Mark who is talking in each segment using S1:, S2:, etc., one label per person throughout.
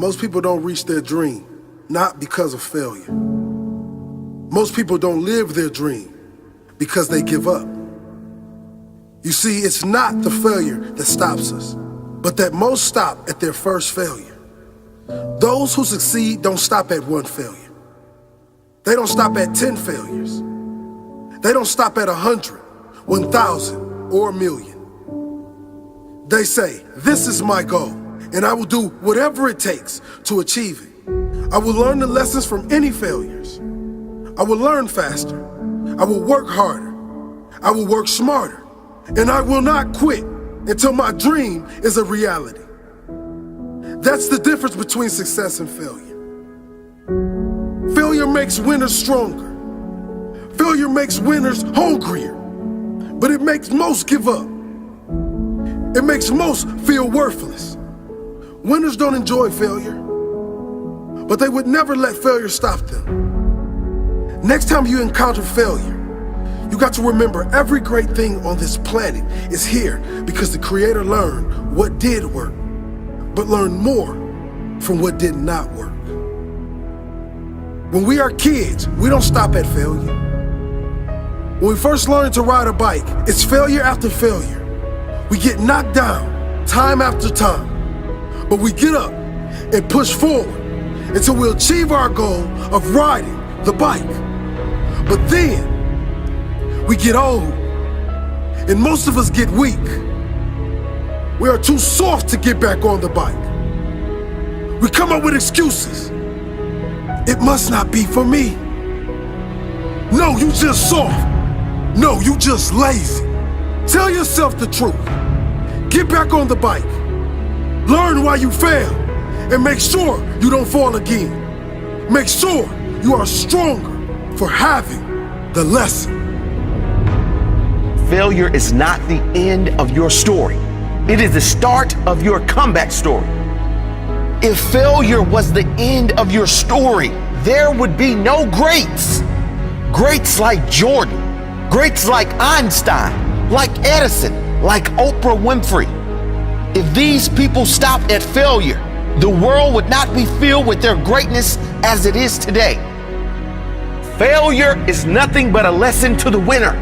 S1: Most people don't reach their dream, not because of failure. Most people don't live their dream because they give up. You see, it's not the failure that stops us, but that most stop at their first failure. Those who succeed don't stop at one failure. They don't stop at 10 failures. They don't stop at 100, 1,000, or 1,000,000. They say, this is my goal, and I will do whatever it takes to achieve it. I will learn the lessons from any failures. I will learn faster. I will work harder. I will work smarter. And I will not quit until my dream is a reality. That's the difference between success and failure. Failure makes winners stronger. Failure makes winners hungrier. But it makes most give up. It makes most feel worthless. Winners don't enjoy failure, but they would never let failure stop them. Next time you encounter failure, you got to remember every great thing on this planet is here because the Creator learned what did work, but learned more from what did not work. When we are kids, we don't stop at failure. When we first learn to ride a bike, it's failure after failure. We get knocked down time after time, but we get up and push forward until we achieve our goal of riding the bike. But then we get old, and most of us get weak. We are too soft to get back on the bike. We come up with excuses. It must not be for me. No, you just soft. No, you just lazy. Tell yourself the truth. Get back on the bike. Learn why you failed, and make sure you don't fall again. Make sure you are stronger for having the lesson.
S2: Failure is not the end of your story. It is the start of your comeback story. If failure was the end of your story, there would be no greats. Greats like Jordan, greats like Einstein, like Edison, like Oprah Winfrey. If these people stopped at failure, the world would not be filled with their greatness as it is today. Failure is nothing but a lesson to the winner.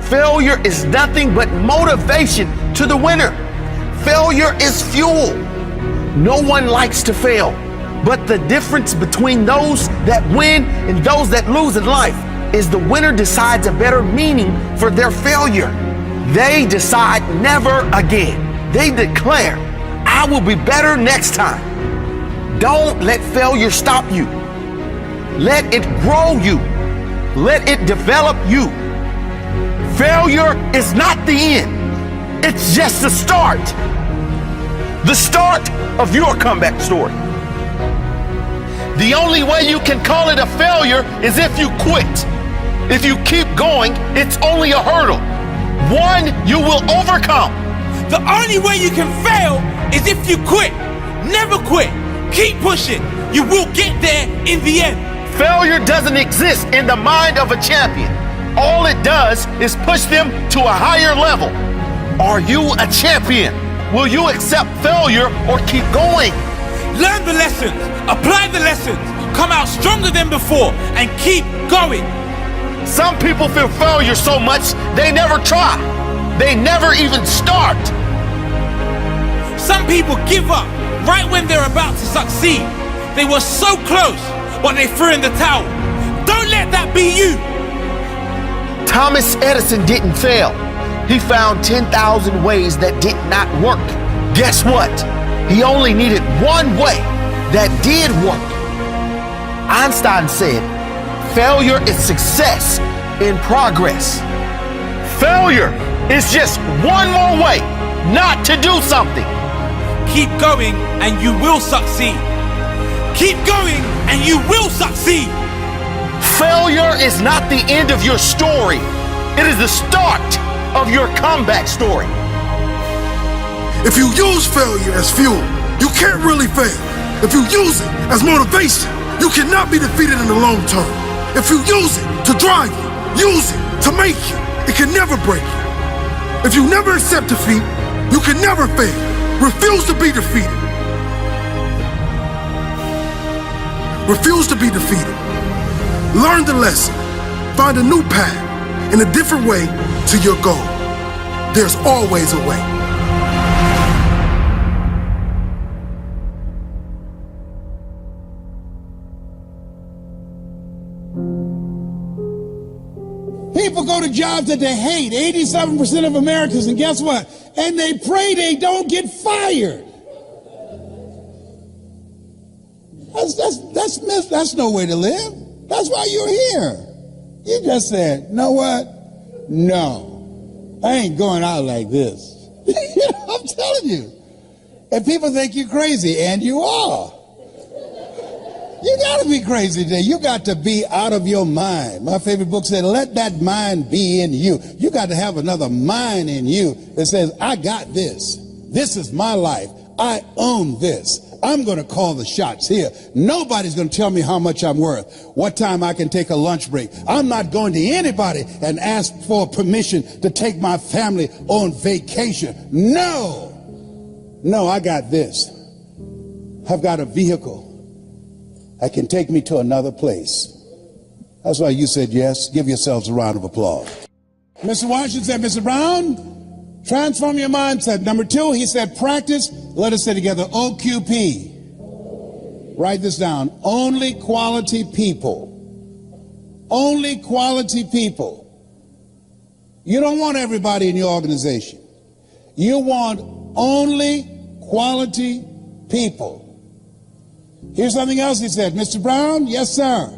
S2: Failure is nothing but motivation to the winner. Failure is fuel. No one likes to fail, but the difference between those that win and those that lose in life is the winner decides a better meaning for their failure. They decide never again. They declare, I will be better next time. Don't let failure stop you. Let it grow you. Let it develop you. Failure is not the end. It's just the start. The start of your comeback story. The only way you can call it a failure is if you quit. If you keep going, it's only a hurdle. One you will overcome.
S3: The only way you can fail is if you quit. Never quit. Keep pushing. You will get there in the end.
S2: Failure doesn't exist in the mind of a champion. All it does is push them to a higher level. Are you a champion? Will you accept failure or keep going?
S3: Learn the lessons, apply the lessons, come out stronger than before, and keep going.
S2: Some people fear failure so much they never try. They never even start.
S3: Some people give up right when they're about to succeed. They were so close, but they threw in the towel. Don't let that be you.
S2: Thomas Edison didn't fail. He found 10,000 ways that did not work. Guess what? He only needed one way that did work. Einstein said, failure is success in progress. Failure is just one more way not to do something.
S3: Keep going and you will succeed. Keep going and you will succeed.
S2: Failure is not the end of your story. It is the start of your comeback story.
S1: If you use failure as fuel, you can't really fail. If you use it as motivation, you cannot be defeated in the long term. If you use it to drive you, use it to make you, it can never break you. If you never accept defeat, you can never fail. Refuse to be defeated. Refuse to be defeated. Learn the lesson. Find a new path and a different way to your goal. There's always a way.
S4: People go to jobs that they hate, 87% of Americans, and guess what? And they pray they don't get fired. That's no way to live. That's why you're here. You just said, know what? No, I ain't going out like this. I'm telling you. And people think you're crazy, and you are. You got to be crazy today. You got to be out of your mind. My favorite book said, let that mind be in you. You got to have another mind in you that says, I got this. This is my life. I own this. I'm going to call the shots here. Nobody's going to tell me how much I'm worth, what time I can take a lunch break. I'm not going to anybody and ask for permission to take my family on vacation. No, I got this. I've got a vehicle that can take me to another place. That's why you said yes. Give yourselves a round of applause. Mr. Washington said, Mr. Brown, transform your mindset. Number 2, he said, practice. Let us say together, OQP. Write this down. Only quality people. Only quality people. You don't want everybody in your organization. You want only quality people. Here's something else he said. Mr. Brown, yes, sir.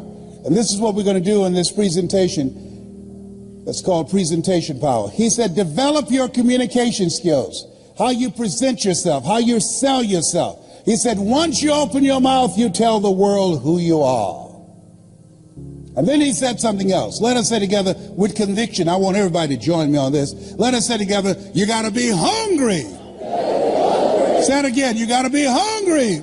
S4: And this is what we're going to do in this presentation. That's called presentation power. He said, develop your communication skills, how you present yourself, how you sell yourself. He said, once you open your mouth, you tell the world who you are. And then he said something else. Let us say together with conviction. I want everybody to join me on this. Let us say together, you got to be hungry. Say it again. You got to be hungry.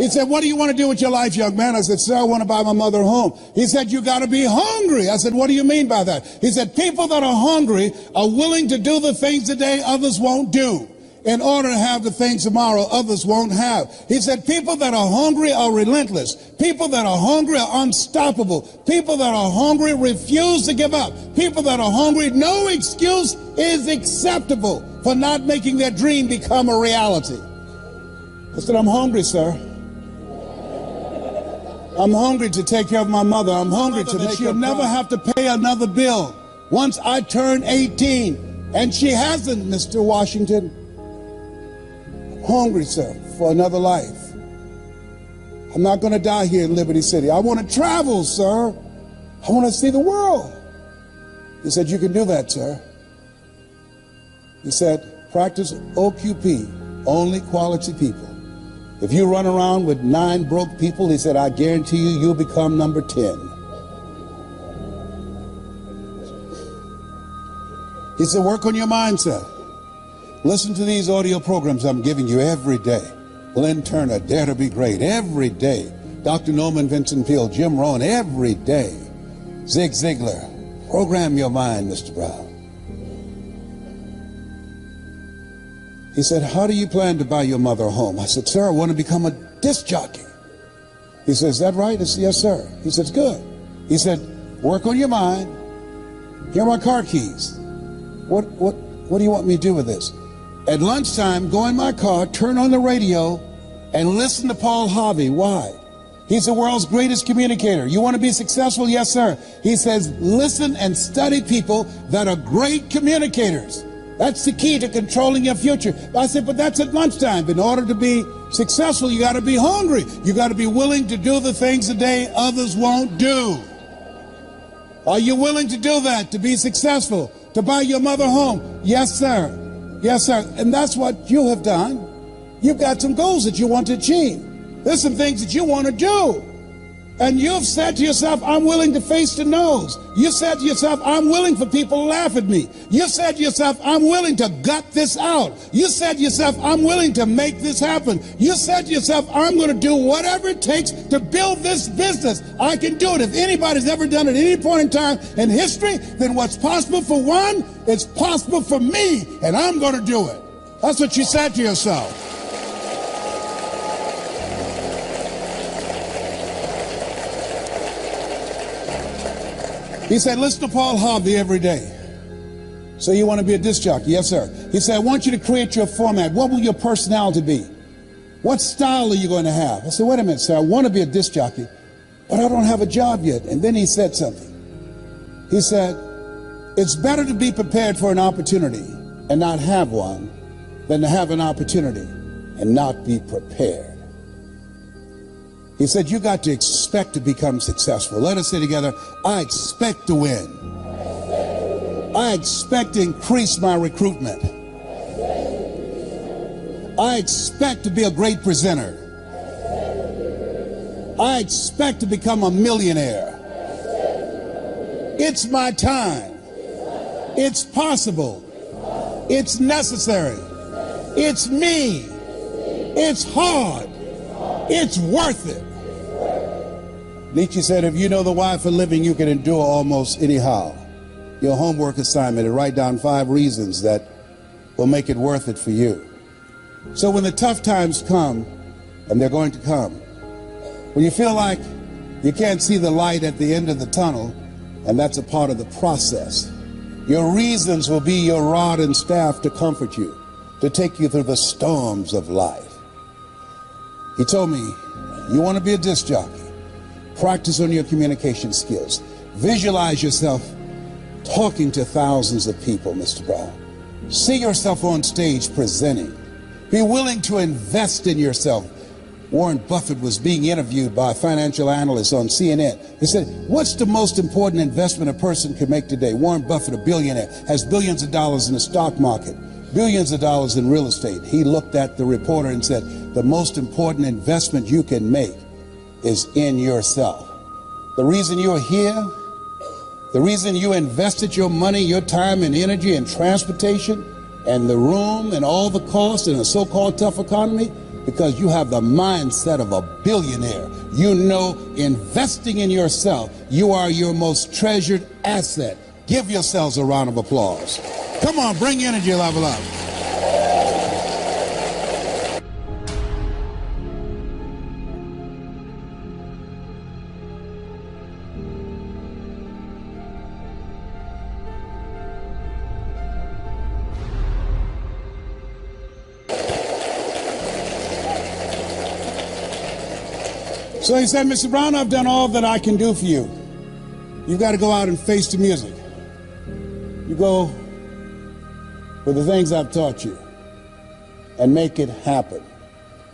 S4: He said, what do you want to do with your life, young man? I said, sir, I want to buy my mother a home. He said, you got to be hungry. I said, what do you mean by that? He said, people that are hungry are willing to do the things today others won't do in order to have the things tomorrow others won't have. He said, people that are hungry are relentless. People that are hungry are unstoppable. People that are hungry refuse to give up. People that are hungry, no excuse is acceptable for not making their dream become a reality. I said, I'm hungry, sir. I'm hungry to take care of my mother. I'm hungry to that she'll never have to pay another bill once I turn 18. And she hasn't, Mr. Washington. I'm hungry, sir, for another life. I'm not going to die here in Liberty City. I want to travel, sir. I want to see the world. He said, you can do that, sir. He said, practice OQP, only quality people. If you run around with 9 broke people, he said, I guarantee you, you'll become number 10. He said, work on your mindset. Listen to these audio programs I'm giving you every day. Glenn Turner, Dare to Be Great, every day. Dr. Norman Vincent Peale, Jim Rohn, every day. Zig Ziglar, program your mind, Mr. Brown. He said, how do you plan to buy your mother a home? I said, sir, I want to become a disc jockey. He said, is that right? I said, yes, sir. He said, good. He said, work on your mind. Here are my car keys. What do you want me to do with this? At lunchtime, go in my car, turn on the radio, and listen to Paul Harvey. Why? He's the world's greatest communicator. You want to be successful? Yes, sir. He says, listen and study people that are great communicators. That's the key to controlling your future. I said, but that's at lunchtime. In order to be successful, you got to be hungry. You got to be willing to do the things today others won't do. Are you willing to do that to be successful? To buy your mother home? Yes, sir. Yes, sir. And that's what you have done. You've got some goals that you want to achieve. There's some things that you want to do. And you've said to yourself, I'm willing to face the no's. You said to yourself, I'm willing for people to laugh at me. You said to yourself, I'm willing to gut this out. You said to yourself, I'm willing to make this happen. You said to yourself, I'm going to do whatever it takes to build this business. I can do it. If anybody's ever done it at any point in time in history, then what's possible for one is possible for me, and I'm going to do it. That's what you said to yourself. He said, listen to Paul Harvey every day. So you want to be a disc jockey? Yes, sir. He said, I want you to create your format. What will your personality be? What style are you going to have? I said, wait a minute, sir. I want to be a disc jockey, but I don't have a job yet. And then he said something. He said, it's better to be prepared for an opportunity and not have one than to have an opportunity and not be prepared. He said, you got to expect to become successful. Let us say together, I expect to win. I expect to increase my recruitment. I expect to be a great presenter. I expect to become a millionaire. It's my time. It's possible. It's necessary. It's me. It's hard. It's worth it. Nietzsche said, if you know the why for living, you can endure almost anyhow. Your homework assignment is write down 5 reasons that will make it worth it for you. So when the tough times come, and they're going to come, when you feel like you can't see the light at the end of the tunnel, and that's a part of the process, your reasons will be your rod and staff to comfort you, to take you through the storms of life. He told me, you want to be a disc jockey? Practice on your communication skills. Visualize yourself talking to thousands of people, Mr. Brown. See yourself on stage presenting. Be willing to invest in yourself. Warren Buffett was being interviewed by a financial analyst on CNN. He said, what's the most important investment a person can make today? Warren Buffett, a billionaire, has billions of dollars in the stock market, billions of dollars in real estate. He looked at the reporter and said, the most important investment you can make is in yourself. The reason you're here, the reason you invested your money, your time and energy and transportation and the room and all the costs in a so-called tough economy, because you have the mindset of a billionaire. You know, investing in yourself, you are your most treasured asset. Give yourselves a round of applause. Come on, bring your energy level up. So he said, Mr. Brown, I've done all that I can do for you. You've got to go out and face the music. You go with the things I've taught you and make it happen.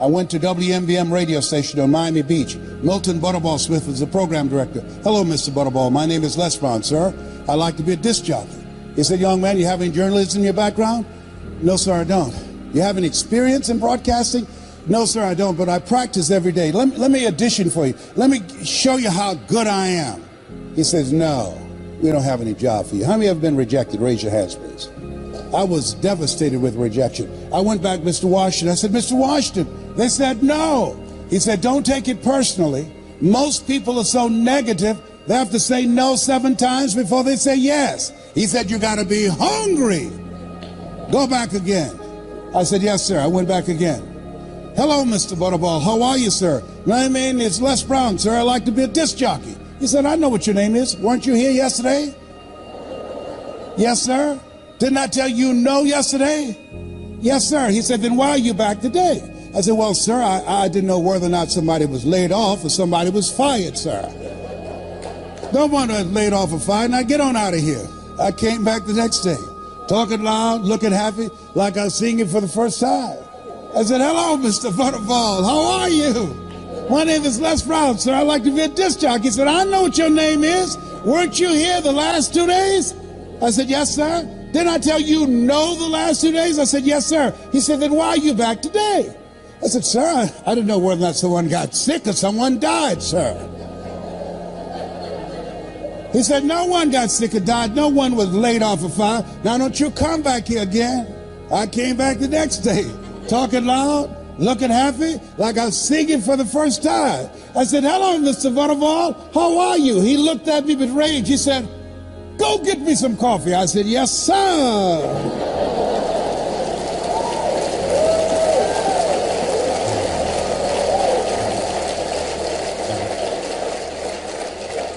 S4: I went to WMVM radio station on Miami Beach. Milton Butterball Smith was the program director. Hello, Mr. Butterball. My name is Les Brown, sir. I'd like to be a disc jockey. He said, young man, you have any journalism in your background? No, sir, I don't. You have any experience in broadcasting? No, sir, I don't, but I practice every day. Let me audition for you. Let me show you how good I am. He says, no, we don't have any job for you. How many have been rejected? Raise your hands, please. I was devastated with rejection. I went back, Mr. Washington. I said, Mr. Washington. They said, no. He said, don't take it personally. Most people are so negative, they have to say no 7 times before they say yes. He said, you got to be hungry. Go back again. I said, yes, sir. I went back again. Hello, Mr. Butterball. How are you, sir? My name is Les Brown, sir. I'd like to be a disc jockey. He said, I know what your name is. Weren't you here yesterday? Yes, sir. Didn't I tell you no yesterday? Yes, sir. He said, then why are you back today? I said, well, sir, I didn't know whether or not somebody was laid off or somebody was fired, sir. Don't want to laid off or fired. Now get on out of here. I came back the next day, talking loud, looking happy, like I was singing for the first time. I said, hello, Mr. Butterball. How are you? My name is Les Brown, sir. I'd like to be a disc jockey. He said, I know what your name is. Weren't you here the last 2 days? I said, yes, sir. Didn't I tell you no the last 2 days? I said, yes, sir. He said, then why are you back today? I said, sir, I didn't know whether or not someone got sick or someone died, sir. He said, no one got sick or died. No one was laid off or fired. Now don't you come back here again. I came back the next day, talking loud, looking happy, like I was singing for the first time. I said, hello, Mr. Butterball. How are you? He looked at me with rage. He said, go get me some coffee. I said, yes, sir.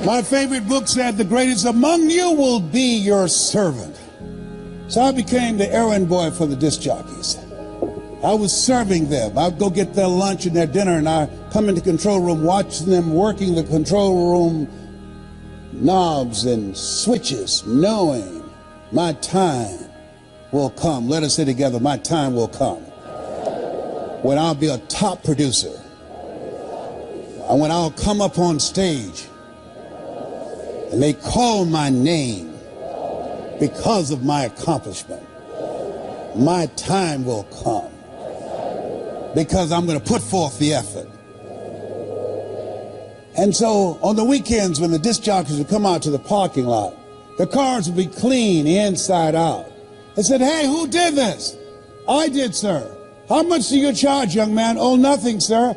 S4: My favorite book said, the greatest among you will be your servant. So I became the errand boy for the disc jockeys. I was serving them. I'd go get their lunch and their dinner, and I'd come into the control room, watching them working the control room knobs and switches, knowing my time will come. Let us say together, my time will come, when I'll be a top producer, and when I'll come up on stage and they call my name because of my accomplishment. My time will come because I'm going to put forth the effort. And so on the weekends when the disc jockeys would come out to the parking lot, the cars would be clean inside out. I said, hey, who did this? I did, sir. How much do you charge, young man? Oh, nothing, sir.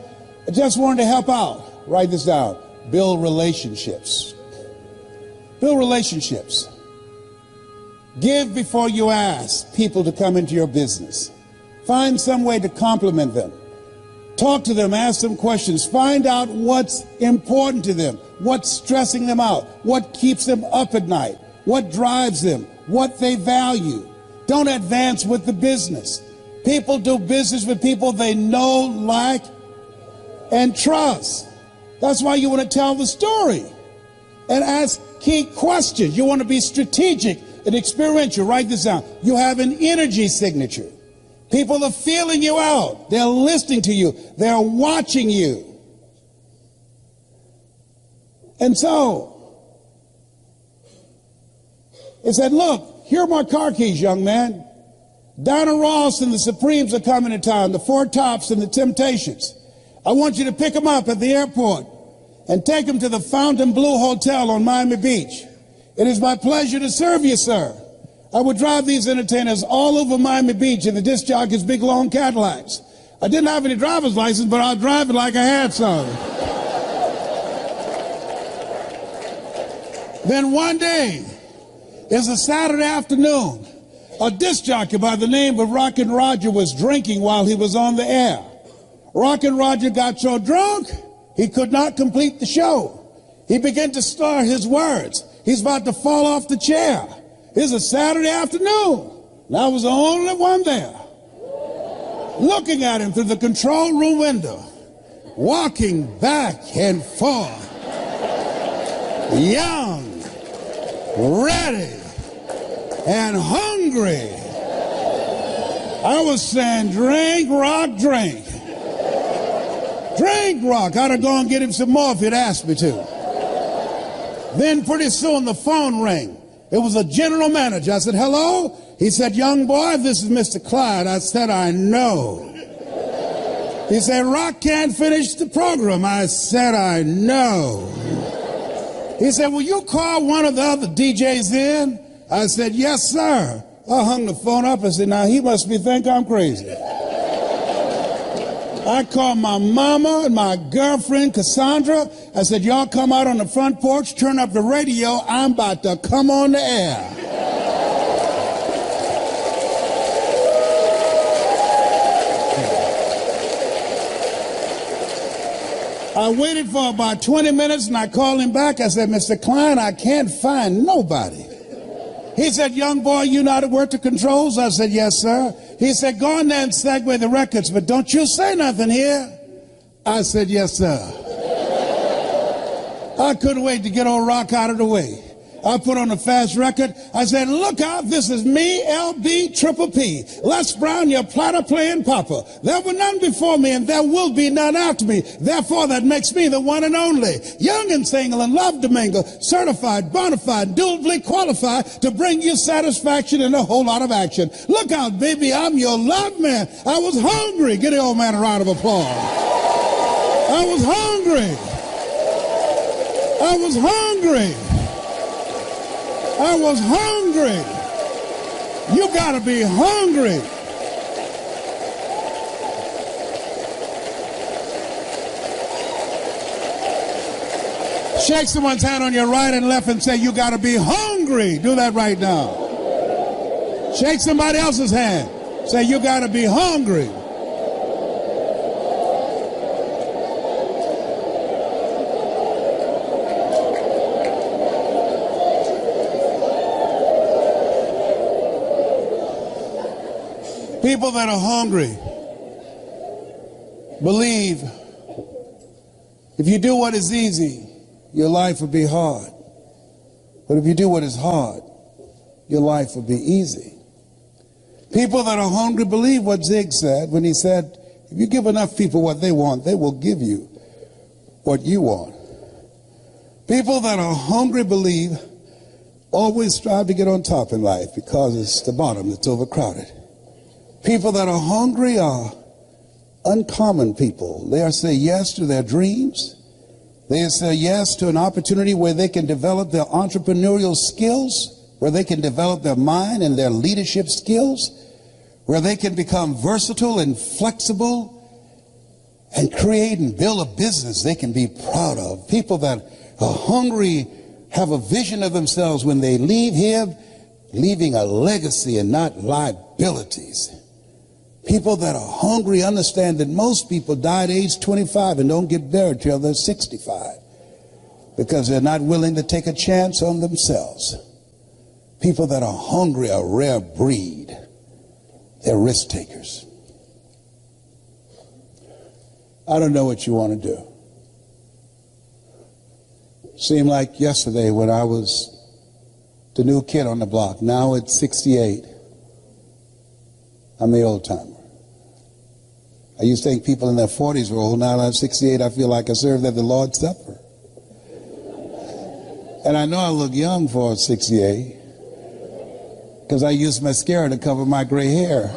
S4: I just wanted to help out. Write this down. Build relationships. Build relationships. Give before you ask people to come into your business. Find some way to compliment them. Talk to them, ask them questions. Find out what's important to them, what's stressing them out, what keeps them up at night, what drives them, what they value. Don't advance with the business. People do business with people they know, like, and trust. That's why you want to tell the story and ask key questions. You want to be strategic and experiential. Write this down. You have an energy signature. People are feeling you out. They're listening to you. They're watching you. And so it said, look, here are my car keys, young man. Diana Ross and the Supremes are coming to town, the Four Tops and the Temptations. I want you to pick them up at the airport and take them to the Fontainebleau Hotel on Miami Beach. It is my pleasure to serve you, sir. I would drive these entertainers all over Miami Beach in the disc jockeys' big long Cadillacs. I didn't have any driver's license, but I'll drive it like I had some. Then one day, it's a Saturday afternoon, a disc jockey by the name of Rockin' Roger was drinking while he was on the air. Rockin' Roger got so drunk, he could not complete the show. He began to slur his words. He's about to fall off the chair. It's a Saturday afternoon, and I was the only one there, looking at him through the control room window, walking back and forth, young, ready, and hungry. I was saying, drink, rock, drink. Drink, rock. I'd have gone and get him some more if he'd asked me to. Then pretty soon the phone rang. It was a general manager. I said, hello? He said, young boy, this is Mr. Clyde. I said, I know. He said, Rock can't finish the program. I said, I know. He said, will you call one of the other DJs in? I said, yes, sir. I hung the phone up and said, now he must think I'm crazy. I called my mama and my girlfriend, Cassandra. I said, y'all come out on the front porch, turn up the radio. I'm about to come on the air. I waited for about 20 minutes and I called him back. I said, Mr. Klein, I can't find nobody. He said, young boy, you know how to work the controls? I said, yes, sir. He said, go in there and segue the records, but don't you say nothing here. I said, yes, sir. I couldn't wait to get old Rock out of the way. I put on a fast record. I said, look out, this is me, LB, Triple P. Les Brown, your platter playing papa. There were none before me, and there will be none after me. Therefore, that makes me the one and only. Young and single and love to mingle. Certified, bona fide, duly qualified to bring you satisfaction and a whole lot of action. Look out, baby, I'm your love man. I was hungry. Give the old man a round of applause. I was hungry. I was hungry. I was hungry. You gotta be hungry. Shake someone's hand on your right and left and say, you gotta be hungry. Do that right now. Shake somebody else's hand. Say, you gotta be hungry. People that are hungry believe if you do what is easy, your life will be hard. But if you do what is hard, your life will be easy. People that are hungry believe what Zig said when he said, if you give enough people what they want, they will give you what you want. People that are hungry believe always strive to get on top in life because it's the bottom that's overcrowded. People that are hungry are uncommon people. They say yes to their dreams. They say yes to an opportunity where they can develop their entrepreneurial skills, where they can develop their mind and their leadership skills, where they can become versatile and flexible and create and build a business they can be proud of. People that are hungry have a vision of themselves when they leave here, leaving a legacy and not liabilities. People that are hungry understand that most people die at age 25 and don't get buried till they're 65 because they're not willing to take a chance on themselves. People that are hungry are a rare breed. They're risk takers. I don't know what you want to do. Seemed like yesterday when I was the new kid on the block. Now at 68, I'm the old timer. I used to think people in their 40s were old. Now I'm 68, I feel like I served at the Lord's Supper. And I know I look young for 68 because I used mascara to cover my gray hair.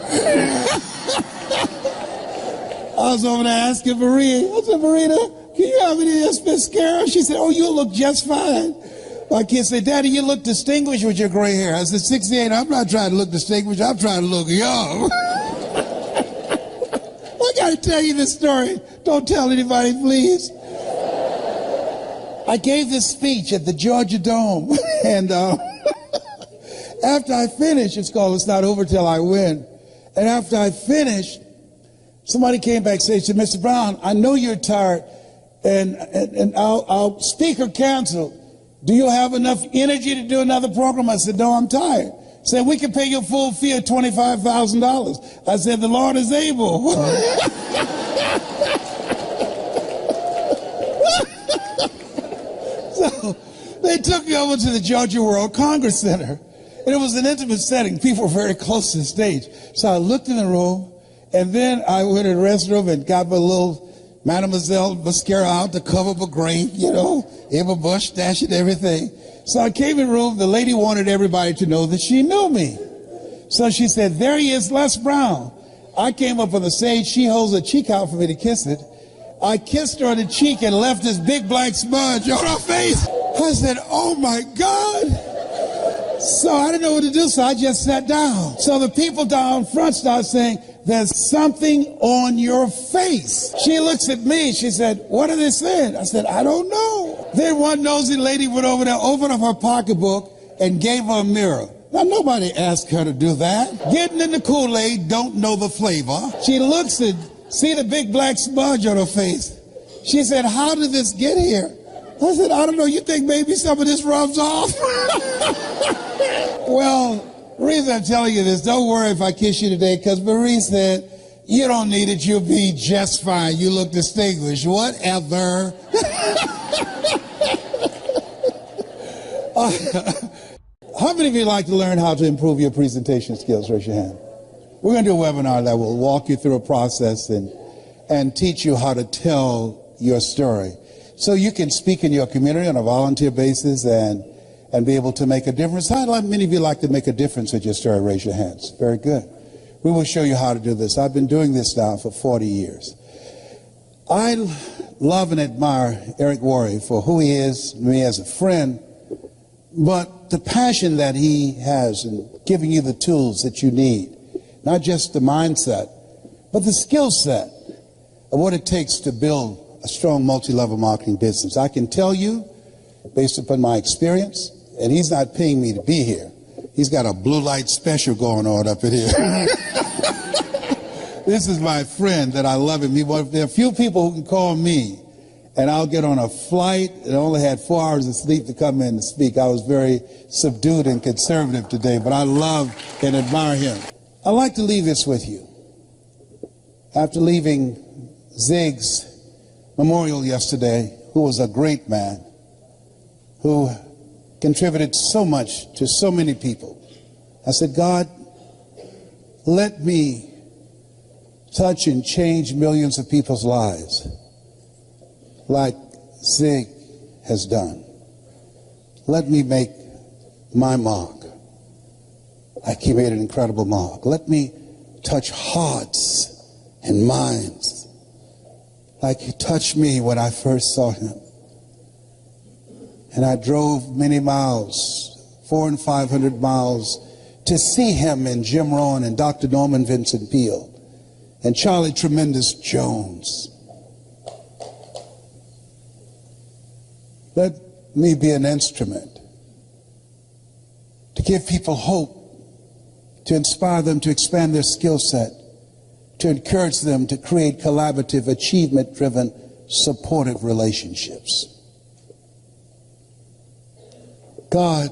S4: I was over there asking Maria, I said, Marita, can you have any of this mascara? She said, oh, you look just fine. My kid said, Daddy, you look distinguished with your gray hair. I said, 68, I'm not trying to look distinguished, I'm trying to look young. I got to tell you this story. Don't tell anybody, please. I gave this speech at the Georgia Dome, and after I finished, it's called It's Not Over Till I Win, and after I finished, somebody came back and said, Mr. Brown, I know you're tired, and our speaker canceled. Do you have enough energy to do another program? I said, no, I'm tired. He said, we can pay you a full fee of $25,000. I said, the Lord is able. So they took me over to the Georgia World Congress Center. And it was an intimate setting. People were very close to the stage. So I looked in the room, and then I went in the restroom and got my little Mademoiselle mascara out to cover my gray, you know, Eva Bush stash and everything. So I came in the room. The lady wanted everybody to know that she knew me. So she said, there he is, Les Brown. I came up on the stage. She holds her cheek out for me to kiss it. I kissed her on the cheek and left this big black smudge on her face. I said, oh my God. So I didn't know what to do, so I just sat down. So the people down front started saying, there's something on your face. She looks at me, she said, what are they saying? I said, I don't know. Then one nosy lady went over there, opened up her pocketbook, and gave her a mirror. Now, nobody asked her to do that. Getting in the Kool-Aid, don't know the flavor. She looks and see the big black smudge on her face. She said, how did this get here? I said, I don't know, you think maybe some of this rubs off? Well, the reason I'm telling you this, don't worry if I kiss you today, because Marie said, you don't need it, you'll be just fine. You look distinguished. Whatever. How many of you like to learn how to improve your presentation skills? Raise your hand. We're going to do a webinar that will walk you through a process and teach you how to tell your story. So you can speak in your community on a volunteer basis and be able to make a difference. How many of you like to make a difference with your story? Raise your hands. Very good. We will show you how to do this. I've been doing this now for 40 years. I love and admire Eric Worre for who he is, me as a friend, but the passion that he has in giving you the tools that you need, not just the mindset, but the skill set of what it takes to build a strong multi-level marketing business. I can tell you, based upon my experience, and he's not paying me to be here. He's got a blue light special going on up in here. This is my friend that I love him. There are a few people who can call me, and I'll get on a flight and only had 4 hours of sleep to come in to speak. I was very subdued and conservative today, but I love and admire him. I'd like to leave this with you. After leaving Zig's memorial yesterday, who was a great man, who contributed so much to so many people, I said, God, let me touch and change millions of people's lives like Zig has done. Let me make my mark. Like he made an incredible mark. Let me touch hearts and minds like he touched me when I first saw him. And I drove many miles, 400 and 500 miles, to see him and Jim Rohn and Dr. Norman Vincent Peale and Charlie Tremendous Jones. Let me be an instrument to give people hope, to inspire them to expand their skill set, to encourage them to create collaborative, achievement-driven, supportive relationships. God,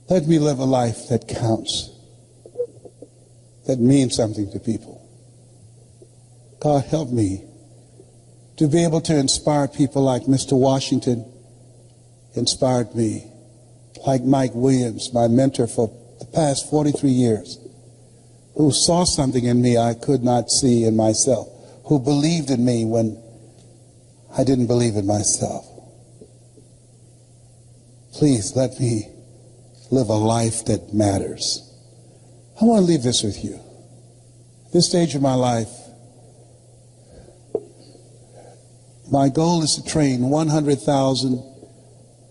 S4: let me live a life that counts, that means something to people. God, help me to be able to inspire people like Mr. Washington inspired me, like Mike Williams, my mentor for the past 43 years, who saw something in me I could not see in myself, who believed in me when I didn't believe in myself. Please let me live a life that matters. I want to leave this with you. At this stage of my life, my goal is to train 100,000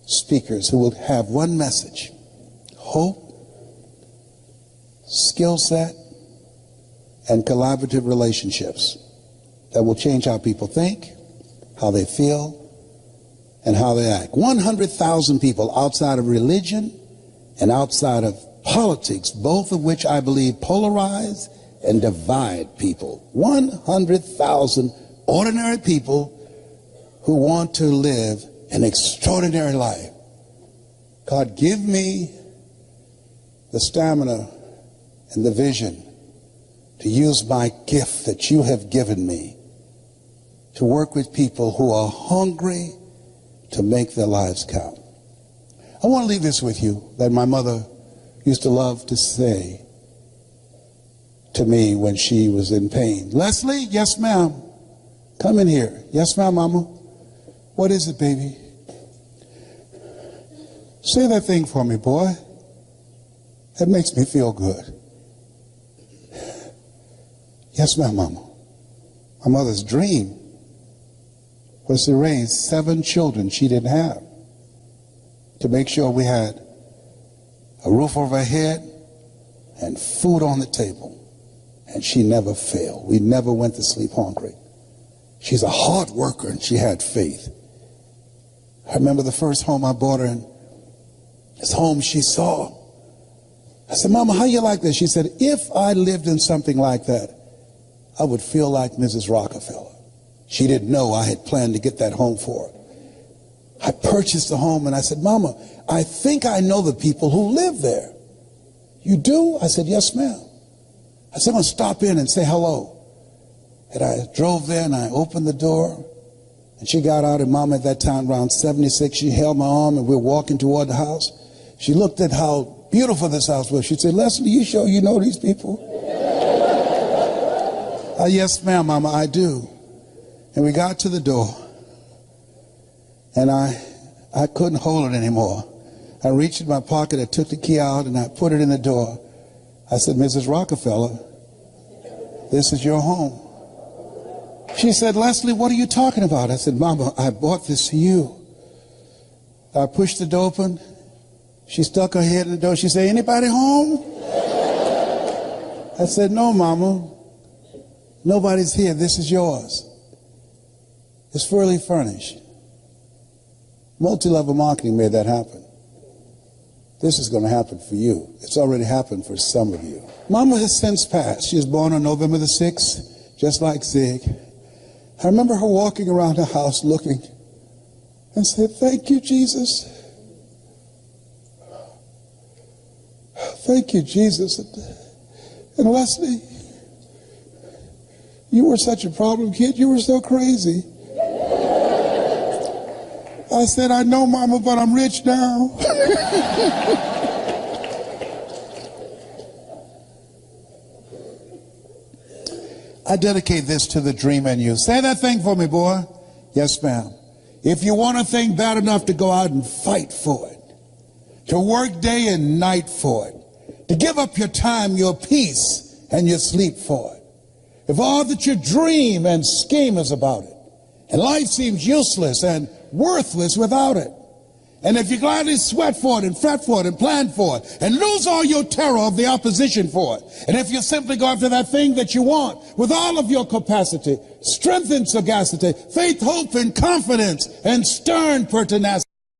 S4: speakers who will have one message: hope, skill set, and collaborative relationships that will change how people think, how they feel, and how they act. 100,000 people outside of religion and outside of politics, both of which I believe polarize and divide people. 100,000 ordinary people who want to live an extraordinary life. God, give me the stamina and the vision to use my gift that you have given me to work with people who are hungry to make their lives count. I want to leave this with you that my mother used to love to say to me when she was in pain. Leslie, yes ma'am, come in here. Yes ma'am, mama. What is it, baby? Say that thing for me, boy. That makes me feel good. Yes, ma'am, mama. My mother's dream was to raise 7 children she didn't have, to make sure we had a roof over our head and food on the table. And she never failed. We never went to sleep hungry. She's a hard worker and she had faith. I remember the first home I bought her in, this home she saw. I said, Mama, how you like this? She said, if I lived in something like that, I would feel like Mrs. Rockefeller. She didn't know I had planned to get that home for her. I purchased the home and I said, Mama, I think I know the people who live there. You do? I said, yes, ma'am. I said, I'm going to stop in and say hello. And I drove there and I opened the door. And she got out, and Mama at that time, around 76, she held my arm and we were walking toward the house. She looked at how beautiful this house was. She said, Leslie, you sure you know these people? Yes, ma'am, Mama, I do. And we got to the door, and I couldn't hold it anymore. I reached in my pocket, I took the key out, and I put it in the door. I said, Mrs. Rockefeller, this is your home. She said, Leslie, what are you talking about? I said, Mama, I bought this for you. I pushed the door open. She stuck her head in the door. She said, anybody home? I said, no, Mama. Nobody's here. This is yours. It's fully furnished. Multi-level marketing made that happen. This is going to happen for you. It's already happened for some of you. Mama has since passed. She was born on November the 6th, just like Zig. I remember her walking around the house looking and said, thank you, Jesus. Thank you, Jesus. And Wesley, you were such a problem kid. You were so crazy. I said, I know, Mama, but I'm rich now. I dedicate this to the dream in you. Say that thing for me, boy. Yes, ma'am. If you want a thing bad enough to go out and fight for it, to work day and night for it, to give up your time, your peace, and your sleep for it, if all that you dream and scheme is about it, and life seems useless and worthless without it, and if you gladly sweat for it and fret for it and plan for it and lose all your terror of the opposition for it, and if you simply go after that thing that you want with all of your capacity, strength and sagacity, faith, hope, and confidence, and stern pertinacity,